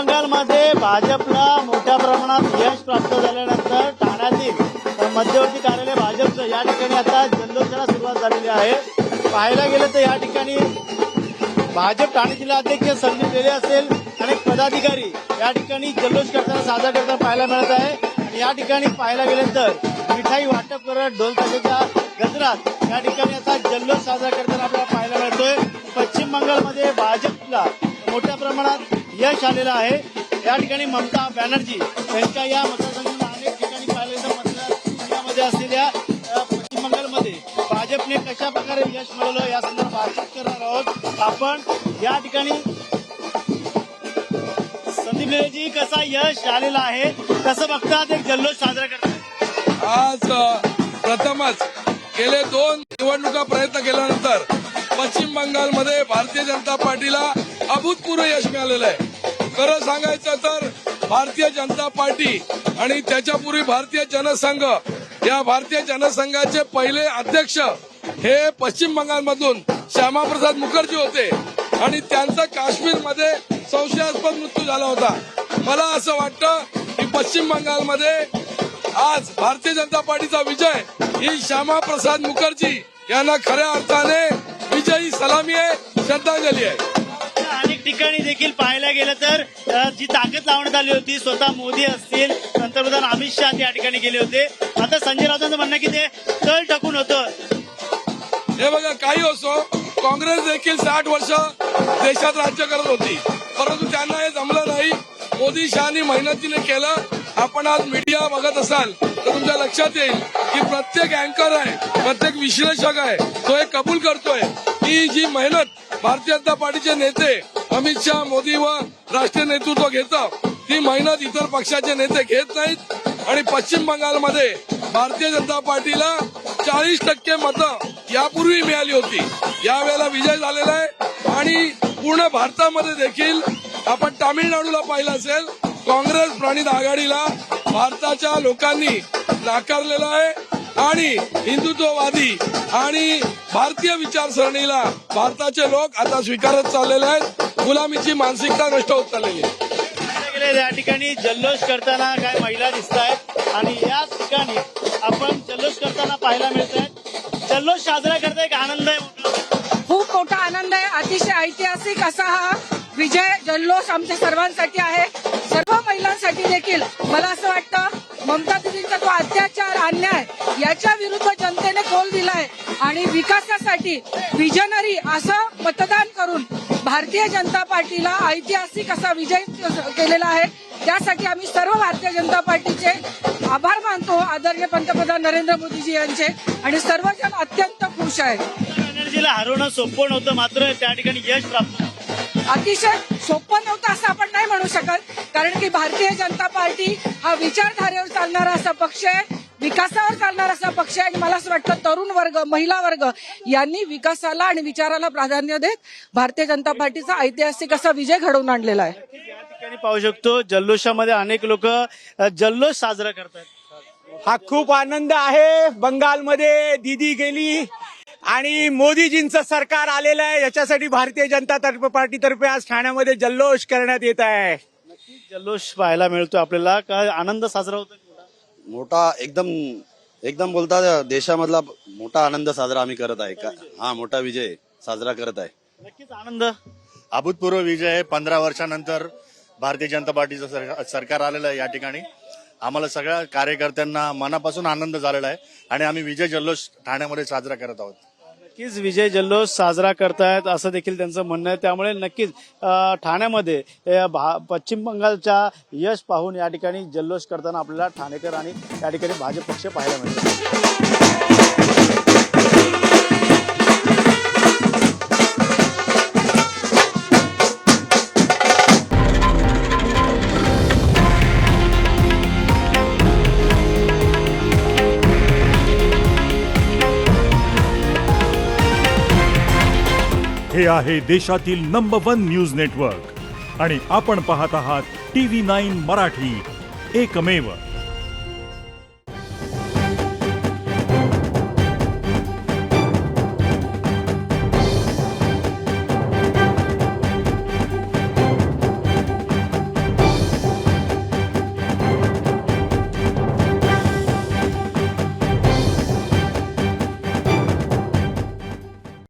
बंगालमध्ये भाजपला मोठ्या प्रमाणात यश प्राप्त झाल्यानंतर ठाण्यातील मध्यवर्ती कार्यालय भाजपचं या ठिकाणी आता जल्लोषाला सुरुवात झालेली आहे। पाहायला गेलं तर या ठिकाणी भाजप ठाणे जिल्हा अध्यक्ष संदीप लेले असेल अनेक पदाधिकारी या ठिकाणी जल्लोष करताना साजरा करताना पाहायला मिळत आहे। आणि या ठिकाणी पाहायला गेलं तर मिठाई वाटप करत ढोल ताशाच्या गजरात या ठिकाणी आता जल्लोष साजरा करताना आपल्याला पाहायला मिळतोय। पश्चिम बंगालमध्ये भाजपला मोठ्या प्रमाणात यश आलेलं आहे। या ठिकाणी ममता बॅनर्जी यांच्या या मतदारसंघात अनेक ठिकाणी पाहिलं तर मतदारसंघामध्ये असलेल्या पश्चिम बंगालमध्ये भाजपने कशा प्रकारे यश मिळवलं या संदर्भात बातचीत करणार आहोत आपण। या ठिकाणी संदीप लेलेजी कसा यश आलेला आहे, कसं बघतात एक जल्लोष साजरा करतात? आज प्रथमच गेले 2 निवडणुका प्रयत्न केल्यानंतर पश्चिम बंगालमध्ये भारतीय जनता पार्टीला अभूतपूर्व यश मिळालेलं आहे। खरं सांगायचं तर भारतीय जनता पार्टी आणि त्याच्यापूर्वी भारतीय जनसंघ या भारतीय जनसंघाचे पहिले अध्यक्ष हे पश्चिम बंगालमधून श्यामाप्रसाद मुखर्जी होते आणि त्यांचा काश्मीरमध्ये संशयास्पद मृत्यू झाला होता। मला असं वाटतं की पश्चिम बंगालमध्ये आज भारतीय जनता पार्टीचा विजय ही श्यामाप्रसाद मुखर्जी यांना खऱ्या अर्थाने विजयी सलामी आहे, श्रद्धांजली आहे। अनेक ठिकाणी देखील पाहायला गेलं तर जी ताकद लावण्यात आली होती, स्वतः मोदी असतील, पंतप्रधान अमित शहा या ठिकाणी गेले होते। आता संजय राऊतांचं म्हणणं की ते तळ टाकून होतं। हे बघा, काही असो, काँग्रेस देखील 60 वर्ष देशात राज्य करत होती, परंतु त्यांना हे जमलं नाही। मोदी शहानी मेहनतीने केलं। आपण आज मीडिया बघत असाल तर तुमच्या लक्षात येईल की प्रत्येक अँकर आहे, प्रत्येक विश्लेषक आहे, तो हे कबूल करतोय की जी मेहनत भारतीय जनता पार्टीचे नेते अमित शहा, मोदी व राष्ट्रीय नेतृत्व घेतं ती मेहनत इतर पक्षाचे नेते घेत नाहीत। आणि पश्चिम बंगालमध्ये भारतीय जनता पार्टीला 40% मतं यापूर्वी मिळाली होती, यावेळेला विजय झालेला आहे। आणि पूर्ण भारतामध्ये देखील आपण तामिळनाडूला पाहिलं असेल, काँग्रेस प्रणित आघाडीला भारताच्या लोकांनी नाकारलेलं आहे आणि हिंदुत्ववादी आणि भारतीय विचारसरणीला भारताचे लोक आता स्वीकारत चाललेले आहेत। गुलामीची मानसिकता नष्ट होत चाललेली आहे। या ठिकाणी जल्लोष करताना काय महिला दिसत आहेत आणि या ठिकाणी आपण जल्लोष करताना पाहायला मिळत आहे। जल्लोष साजरा करता एक आनंद आहे, खूप मोठा आनंद आहे। अतिशय ऐतिहासिक असा हा विजय जल्लोष आमच्या सर्वांसाठी आहे, सर्व महिलांसाठी देखील। मला असं वाटतं ममता दीदींचा तो अत्याचार, अन्याय याच्या विरुद्ध जनतेने कौल दिलाय आणि विकासासाठी विजनरी असं मतदान करून भारतीय जनता पार्टीला ऐतिहासिक असा विजय केलेला आहे। त्यासाठी आम्ही सर्व भारतीय जनता पार्टीचे आभार मानतो, आदरणीय पंतप्रधान नरेंद्र मोदीजी यांचे, आणि सर्वजण अत्यंत खुश आहेत। बॅनर्जीला हरवणं सोपं नव्हतं, मात्र त्या ठिकाणी यश प्राप्त अतिशय सोपं नव्हतं असं आपण नाही म्हणू शकत, कारण की भारतीय जनता पार्टी हा विचारधारेवर चालणारा असा पक्ष आहे, विकासावर चालणारा असा पक्ष आहे। आणि मला असं वाटतं तरुण वर्ग, महिला वर्ग यांनी विकासाला आणि विचाराला प्राधान्य देत भारतीय जनता पार्टीचा ऐतिहासिक असा विजय घडवून आणलेला आहे। या ठिकाणी पाहू शकतो जल्लोषामध्ये अनेक लोक जल्लोष साजरा करतात। हा खूप आनंद आहे। बंगालमध्ये दीदी गेली आणि मोदीजींचं सरकार आलेलं आहे, याच्यासाठी भारतीय जनता पार्टीतर्फे आज ठाण्यामध्ये जल्लोष करण्यात येत आहे। जल्लोष पाहायला मिळतो आपल्याला, काय आनंद साजरा होतो? मोठा एकदम बोलता देशामधला मोठा आनंद साजरा आम्ही करत आहे का? हा मोठा विजय साजरा करत आहे। नक्कीच आनंद, अभूतपूर्व विजय आहे। 15 वर्षानंतर भारतीय जनता पार्टीचं सरकार आलेलं आहे। या ठिकाणी आम्हाला सगळ्या कार्यकर्त्यांना मनापासून आनंद झालेला आहे आणि आम्ही विजय जल्लोष ठाण्यामध्ये साजरा करत आहोत। नक्कीच विजय जल्लोष साजरा करतायत असं देखील त्यांचं म्हणणं आहे। त्यामुळे नक्कीच ठाण्यामध्ये पश्चिम बंगालच्या यश पाहून या ठिकाणी जल्लोष करताना आपल्याला ठाणेकर आणि या ठिकाणी भाजप पक्ष पाहायला मिळतो। हे आहे देशातील नंबर 1 न्यूज नेटवर्क आणि आपण पाहत आहात TV9 मराठी, एकमेव।